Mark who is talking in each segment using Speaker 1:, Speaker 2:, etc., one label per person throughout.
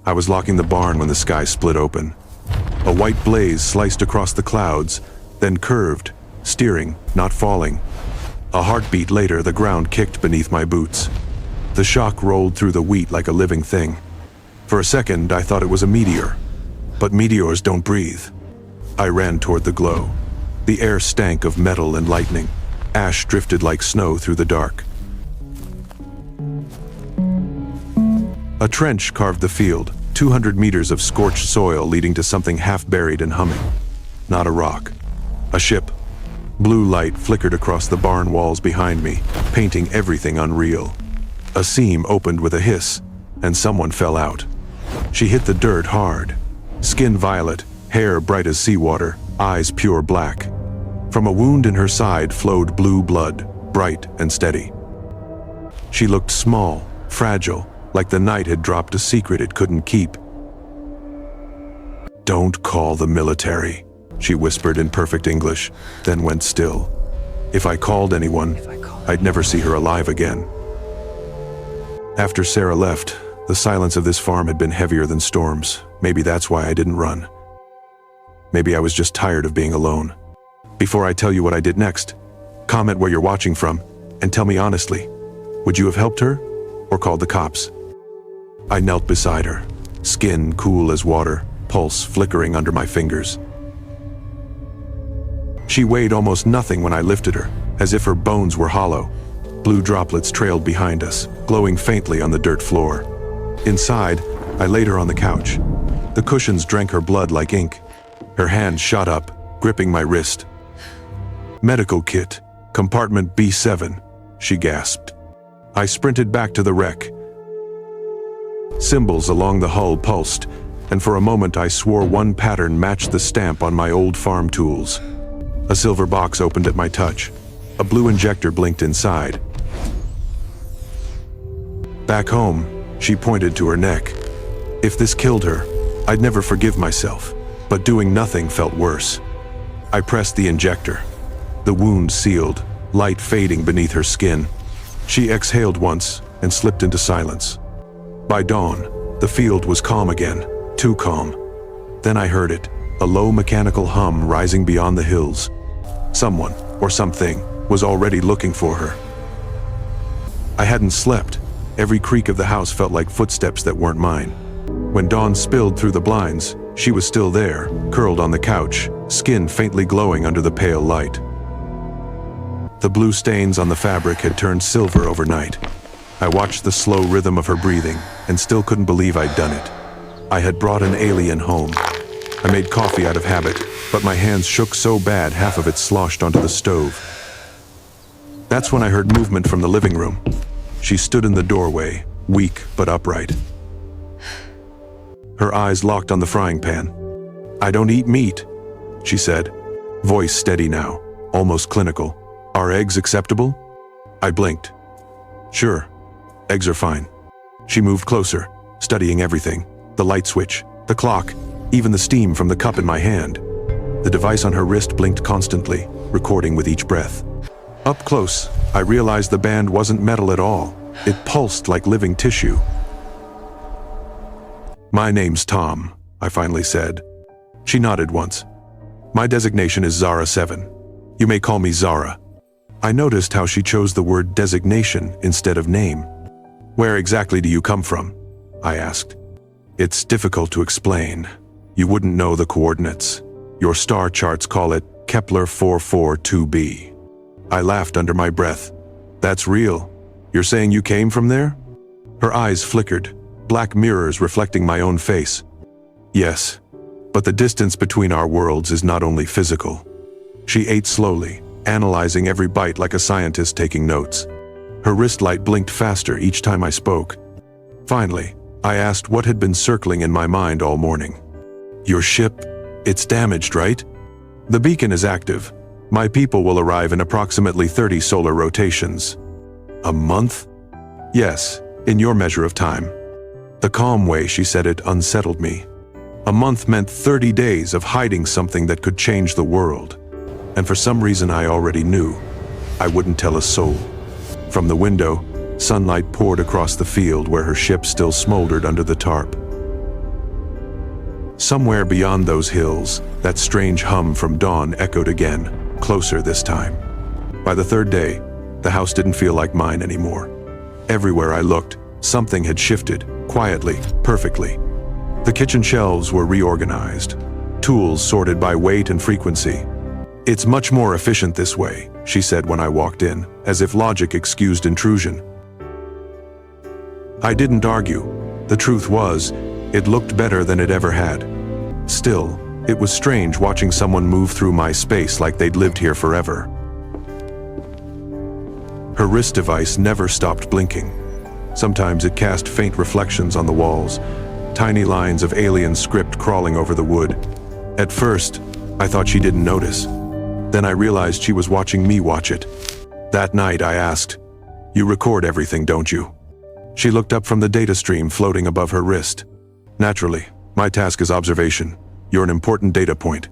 Speaker 1: I was locking the barn when the sky split open. A white blaze sliced across the clouds, then curved, steering, not falling. A heartbeat later, the ground kicked beneath my boots. The shock rolled through the wheat like a living thing. For a second, I thought it was a meteor. But meteors don't breathe. I ran toward the glow. The air stank of metal and lightning. Ash drifted like snow through the dark. A trench carved the field, 200 meters of scorched soil leading to something half buried and humming. Not a rock. A ship. Blue light flickered across the barn walls behind me, painting everything unreal. A seam opened with a hiss, and someone fell out. She hit the dirt hard. Skin violet, hair bright as seawater, eyes pure black. From a wound in her side flowed blue blood, bright and steady. She looked small, fragile, like the night had dropped a secret it couldn't keep. "Don't call the military," she whispered in perfect English, then went still. If I called anyone, I'd never see her alive again. After Sarah left, the silence of this farm had been heavier than storms. Maybe that's why I didn't run. Maybe I was just tired of being alone. Before I tell you what I did next, comment where you're watching from and tell me honestly, would you have helped her or called the cops? I knelt beside her, skin cool as water, pulse flickering under my fingers. She weighed almost nothing when I lifted her, as if her bones were hollow. Blue droplets trailed behind us, glowing faintly on the dirt floor. Inside, I laid her on the couch. The cushions drank her blood like ink. Her hand shot up, gripping my wrist. "Medical kit, compartment B7, she gasped. I sprinted back to the wreck. Symbols along the hull pulsed, and for a moment I swore one pattern matched the stamp on my old farm tools. A silver box opened at my touch. A blue injector blinked inside. Back home, she pointed to her neck. If this killed her, I'd never forgive myself, but doing nothing felt worse. I pressed the injector. The wound sealed, light fading beneath her skin. She exhaled once and slipped into silence. By dawn, the field was calm again, too calm. Then I heard it, a low mechanical hum rising beyond the hills. Someone, or something, was already looking for her. I hadn't slept. Every creak of the house felt like footsteps that weren't mine. When dawn spilled through the blinds, she was still there, curled on the couch, skin faintly glowing under the pale light. The blue stains on the fabric had turned silver overnight. I watched the slow rhythm of her breathing and still couldn't believe I'd done it. I had brought an alien home. I made coffee out of habit, but my hands shook so bad half of it sloshed onto the stove. That's when I heard movement from the living room. She stood in the doorway, weak but upright. Her eyes locked on the frying pan. "I don't eat meat," she said, voice steady now, almost clinical. "Are eggs acceptable?" I blinked. "Sure, eggs are fine." She moved closer, studying everything. The light switch, the clock, even the steam from the cup in my hand. The device on her wrist blinked constantly, recording with each breath. Up close, I realized the band wasn't metal at all. It pulsed like living tissue. "My name's Tom," I finally said. She nodded once. "My designation is Zara 7. You may call me Zara." I noticed how she chose the word designation instead of name. "Where exactly do you come from?" I asked. "It's difficult to explain. You wouldn't know the coordinates. Your star charts call it Kepler 442b. I laughed under my breath. "That's real. You're saying you came from there?" Her eyes flickered, black mirrors reflecting my own face. "Yes, but the distance between our worlds is not only physical." She ate slowly, analyzing every bite like a scientist taking notes. Her wrist light blinked faster each time I spoke. Finally, I asked what had been circling in my mind all morning. "Your ship, it's damaged, right?" "The beacon is active. My people will arrive in approximately 30 solar rotations." "A month?" "Yes, in your measure of time." The calm way she said it unsettled me. A month meant 30 days of hiding something that could change the world. And for some reason I already knew. I wouldn't tell a soul. From the window, sunlight poured across the field where her ship still smoldered under the tarp. Somewhere beyond those hills, that strange hum from dawn echoed again, closer this time. By the third day, the house didn't feel like mine anymore. Everywhere I looked, something had shifted, quietly, perfectly. The kitchen shelves were reorganized, tools sorted by weight and frequency. "It's much more efficient this way," she said when I walked in, as if logic excused intrusion. I didn't argue. The truth was, it looked better than it ever had. Still, it was strange watching someone move through my space like they'd lived here forever. Her wrist device never stopped blinking. Sometimes it cast faint reflections on the walls, tiny lines of alien script crawling over the wood. At first, I thought she didn't notice. Then I realized she was watching me watch it. That night I asked, "You record everything, don't you?" She looked up from the data stream floating above her wrist. "Naturally, my task is observation. You're an important data point."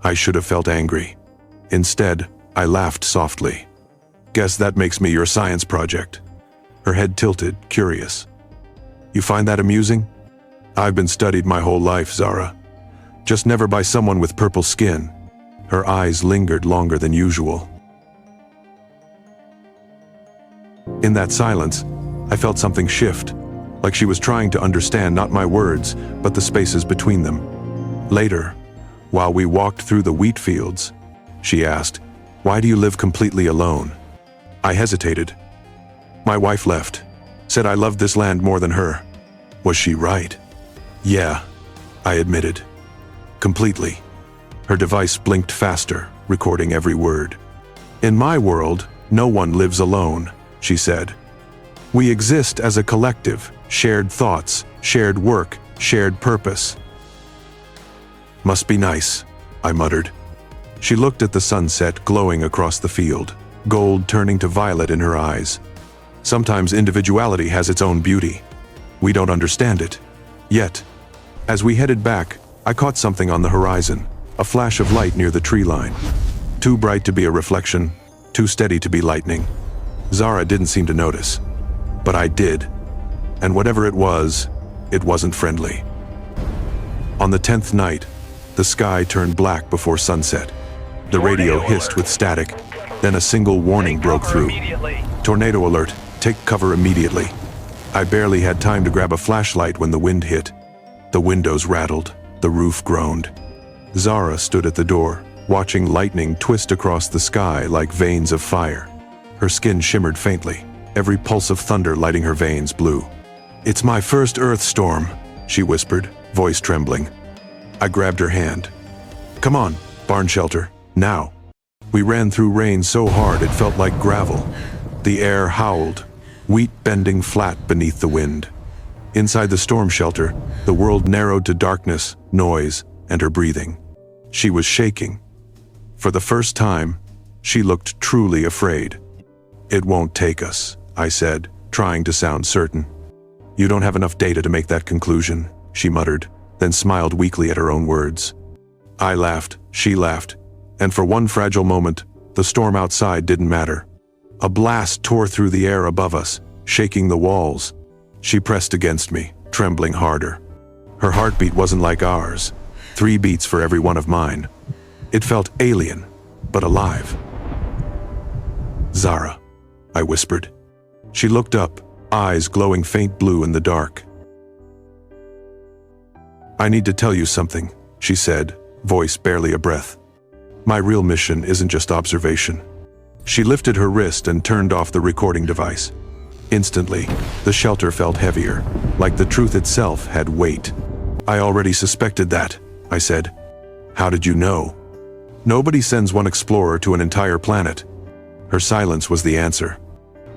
Speaker 1: I should have felt angry. Instead, I laughed softly. "Guess that makes me your science project." Her head tilted, curious. "You find that amusing?" "I've been studied my whole life, Zara. Just never by someone with purple skin." Her eyes lingered longer than usual. In that silence, I felt something shift, like she was trying to understand not my words, but the spaces between them. Later, while we walked through the wheat fields, she asked, "Why do you live completely alone?" I hesitated. "My wife left. Said I loved this land more than her." Was she right? "Yeah," I admitted. "Completely." Her device blinked faster, recording every word. "In my world, no one lives alone," she said. "We exist as a collective, shared thoughts, shared work, shared purpose." "Must be nice," I muttered. She looked at the sunset glowing across the field, gold turning to violet in her eyes. Sometimes individuality has its own beauty. We don't understand it. Yet, as we headed back, I caught something on the horizon, a flash of light near the tree line. Too bright to be a reflection, too steady to be lightning. Zara didn't seem to notice, but I did. And whatever it wasn't friendly. On the 10th night, the sky turned black before sunset. The radio hissed with static, then a single warning broke through. "Tornado alert, take cover immediately." I barely had time to grab a flashlight when the wind hit. The windows rattled, the roof groaned. Zara stood at the door, watching lightning twist across the sky like veins of fire. Her skin shimmered faintly, every pulse of thunder lighting her veins blue. "It's my first Earth storm," she whispered, voice trembling. I grabbed her hand. "Come on, barn shelter, now." We ran through rain so hard it felt like gravel. The air howled, wheat bending flat beneath the wind. Inside the storm shelter, the world narrowed to darkness, noise, and her breathing. She was shaking. For the first time, she looked truly afraid. "It won't take us," I said, trying to sound certain. "You don't have enough data to make that conclusion," she muttered, then smiled weakly at her own words. I laughed, she laughed, and for one fragile moment, the storm outside didn't matter. A blast tore through the air above us, shaking the walls. She pressed against me, trembling harder. Her heartbeat wasn't like ours, 3 beats for every one of mine. It felt alien, but alive. "Zara," I whispered. She looked up, eyes glowing faint blue in the dark. "I need to tell you something," she said, voice barely a breath. "My real mission isn't just observation." She lifted her wrist and turned off the recording device. Instantly, the shelter felt heavier, like the truth itself had weight. "I already suspected that," I said. "How did you know?" "Nobody sends one explorer to an entire planet." Her silence was the answer.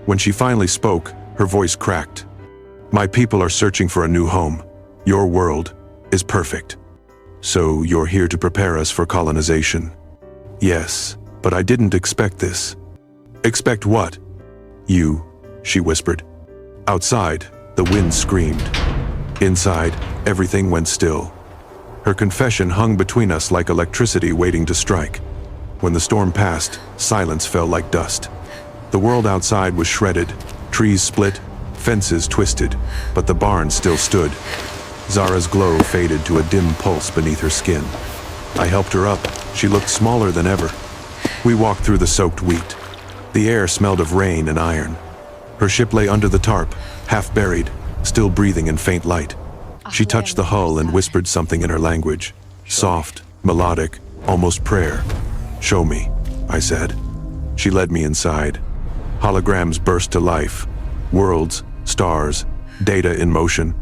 Speaker 1: When she finally spoke, her voice cracked. "My people are searching for a new home. Your world is perfect. So you're here to prepare us for colonization." "Yes, but I didn't expect this." "Expect what?" "You," she whispered. Outside, the wind screamed. Inside, everything went still. Her confession hung between us like electricity waiting to strike. When the storm passed, silence fell like dust. The world outside was shredded, trees split, Fences twisted, but the barn still stood. Zara's glow faded to a dim pulse beneath her skin. I helped her up. She looked smaller than ever. We walked through the soaked wheat. The air smelled of rain and iron. Her ship lay under the tarp, half buried, still breathing in faint light. She touched the hull and whispered something in her language. Soft, melodic, almost prayer. "Show me," I said. She led me inside. Holograms burst to life. Worlds, stars, data in motion.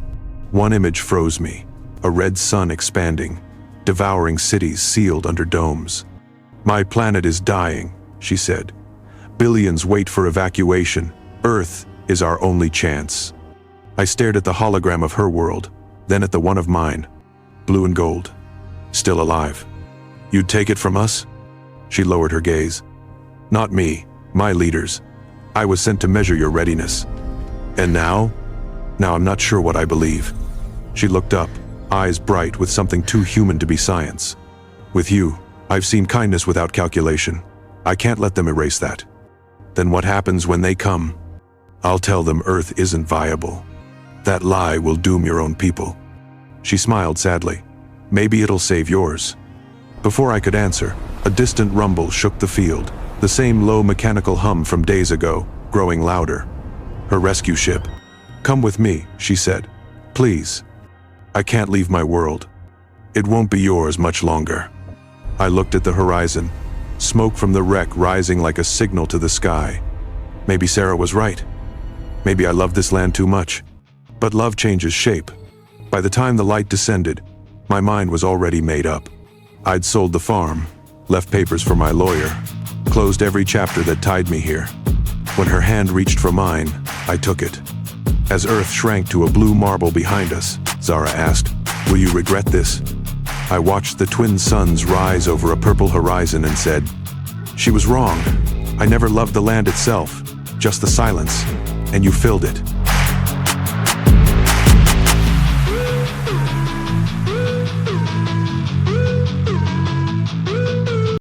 Speaker 1: One image froze me. A red sun expanding, devouring cities sealed under domes. "My planet is dying," she said. "Billions wait for evacuation. Earth is our only chance." I stared at the hologram of her world, then at the one of mine. Blue and gold. Still alive. "You'd take it from us?" She lowered her gaze. "Not me, my leaders. I was sent to measure your readiness. And now? Now I'm not sure what I believe." She looked up, eyes bright with something too human to be science. "With you, I've seen kindness without calculation. I can't let them erase that." "Then what happens when they come?" "I'll tell them Earth isn't viable. That lie will doom your own people." She smiled sadly. "Maybe it'll save yours." Before I could answer, a distant rumble shook the field, the same low mechanical hum from days ago, growing louder. Her rescue ship. "Come with me," she said. "Please. I can't leave my world. It won't be yours much longer." I looked at the horizon, smoke from the wreck rising like a signal to the sky. Maybe Sarah was right. Maybe I loved this land too much. But love changes shape. By the time the light descended, my mind was already made up. I'd sold the farm, left papers for my lawyer, closed every chapter that tied me here. When her hand reached for mine, I took it. As Earth shrank to a blue marble behind us, Zara asked, "Will you regret this?" I watched the twin suns rise over a purple horizon and said, "She was wrong. I never loved the land itself, just the silence, and you filled it."